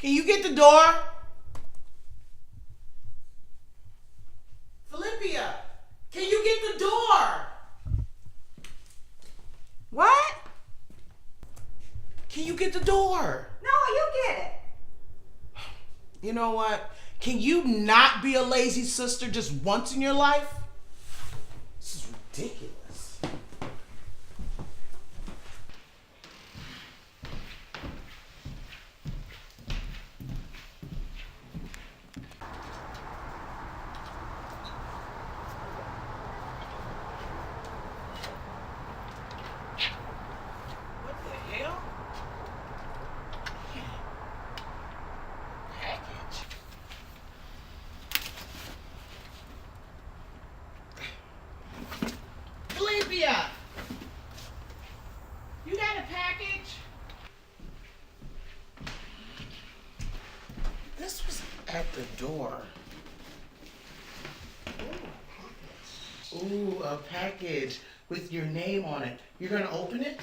Can you get the door? Phillipia, can you get the door? What? Can you get the door? No, you get it. You know what? Can you not be a lazy sister just once in your life? This is ridiculous. What the hell? Package. Phillipia! You got a package? This was at the door. Ooh, a package with your name on it. You're gonna open it?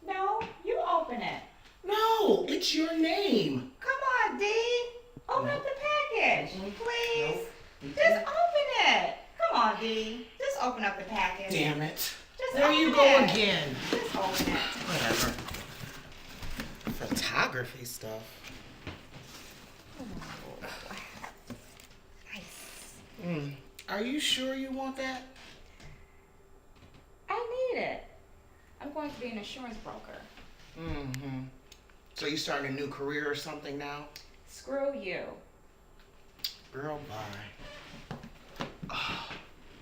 No, you open it. No, it's your name. Come on, Dee. Open up the package, please. Nope. Just open it. Come on, Dee. Just open up the package. Damn it. Just There you open go it. again. Just open it. Whatever. Photography stuff. Nice. Are you sure you want that? I need it. I'm going to be an insurance broker. Mm-hmm. So you starting a new career or something now? Screw you. Girl, bye. Oh,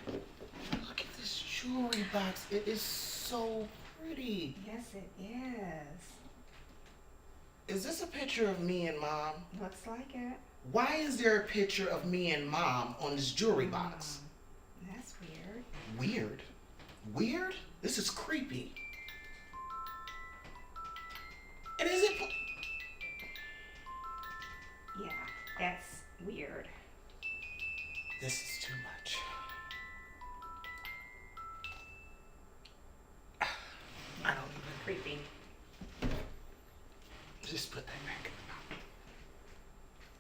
look at this jewelry box. It is so pretty. Yes, it is. Is this a picture of me and Mom? Looks like it. Why is there a picture of me and Mom on this jewelry box? That's weird. Weird. Weird? This is creepy. And is it... Yeah, that's weird. This is too much. I don't even... Creepy. Just put that back in the mouth.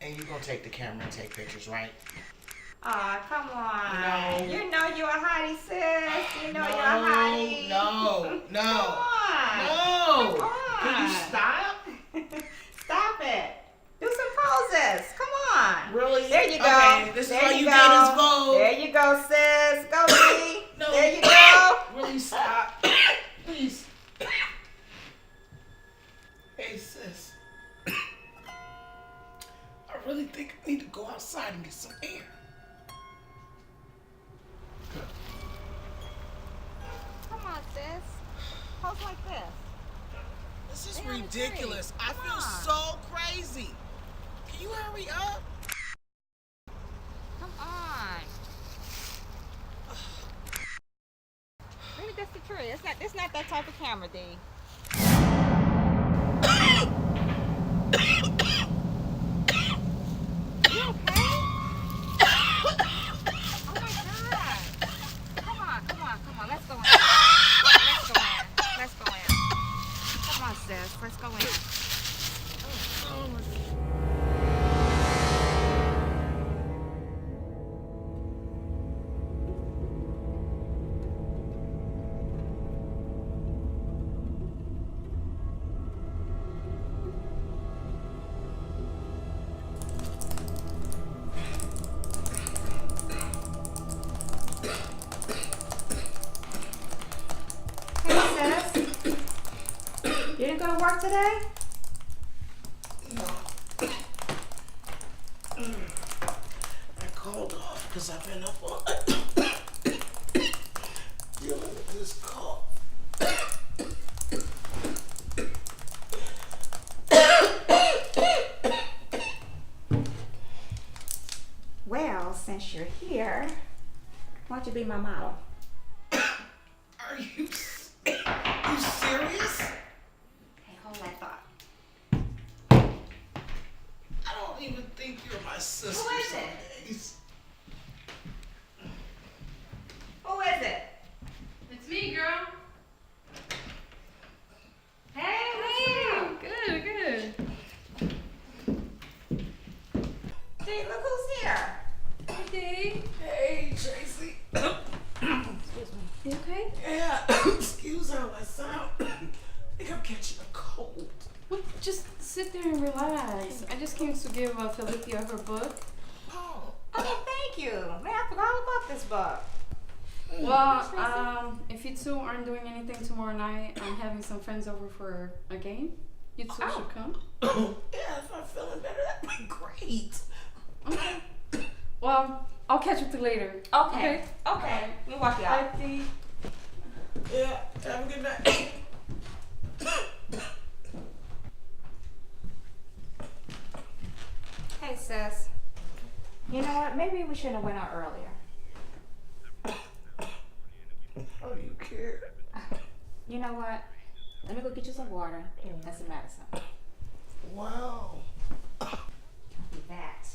And you gonna take the camera and take pictures, right? Aw, come on. No. You know you're a hottie, sis. You know No, you're a hottie. no, no. Come on. No. Come on. Can you stop? Stop it. Do some poses. Come on. Really? There you go. Okay, this is there how you you go. get his vote. There you go, sis. Go, Dee. No. There you go. Really stop. Please. Hey, sis. I really think I need to go outside and get some air. Come on, sis. Pose like this. This is Stay on the ridiculous. tree. I Come feel on. so crazy. Can you hurry up? Come on. Maybe that's the tree. It's not that type of camera, Dee. You okay? Oh my God. Come on. Let's go in. Let's go in. Come on, sis. Let's go in. Oh my God. Hey, sis. You didn't go to work today? No. I called off because I've been up all dealing with this cough. Well, since you're here, why don't you be my model? Are you serious? Hey, hold that thought. I don't even think you're my sister. Who is it? some days. Who is it? It's me, girl. Hey, Hey, good, good. catching a cold. Well, just sit there and relax. I just came to give Phillipia her book. Oh. Oh, thank you. Man, I forgot all about this book. Well, if you two aren't doing anything tomorrow night, I'm having some friends over for a game. You two should come. Yeah, if I'm feeling better, that'd be great. Okay. Well, I'll catch up with you later. Okay. Okay. Let me walk you out. Bye, Dee. Yeah, have a good night. Hey, sis. You know what? Maybe we shouldn't have went out earlier. Oh, you care? You know what? Let me go get you some water and some medicine. Wow. Be that.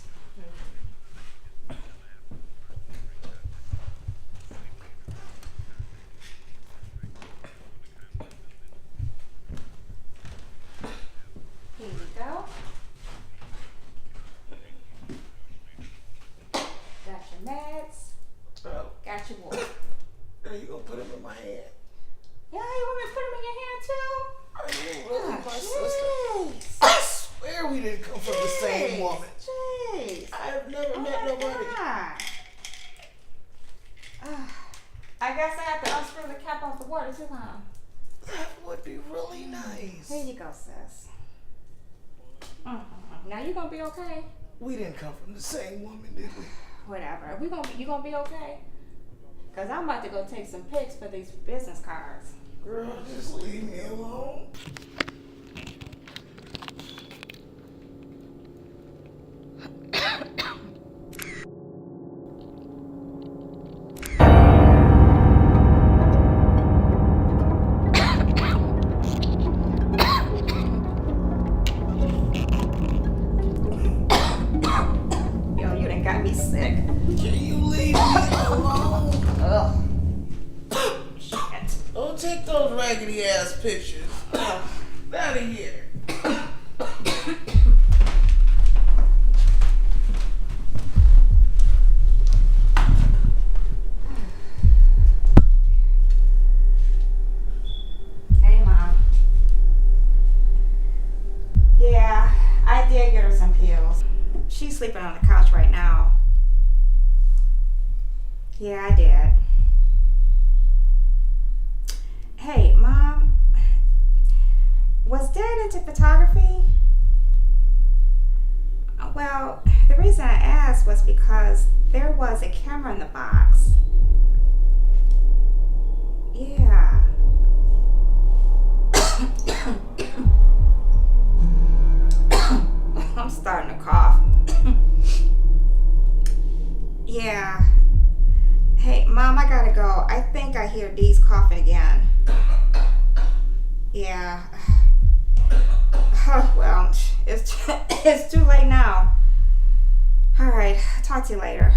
Here you go. Got your meds. Oh, Got your water. are you gonna put them in my hand? Yeah, you want me to put them in your hand too? Are you really my sister? Jeez. I swear we didn't come from the same woman. Jeez. I've never met Oh my nobody. God. I guess I have to unscrew the cap off the water too, huh? That would be really nice. Here you go, sis. Now you gonna be okay? We didn't come from the same woman, did we? Whatever. You gonna be okay? Cause I'm about to go take some pics for these business cards. Girl, just leave me alone. Yo, you done got me sick. Can you leave me alone? Ugh. Shit. Don't take those raggedy ass pictures. Out of here. Hey, Mom. Yeah, I did get her some pills. She's sleeping on the couch right now. Yeah, I did. Hey, Mom. Was Dad into photography? Well, the reason I asked was because there was a camera in the box. Yeah. I'm starting to cough. Yeah. Hey, Mom, I gotta go. I think I hear Dee's coughing again. Yeah. Well, it's too late now. All right. Talk to you later.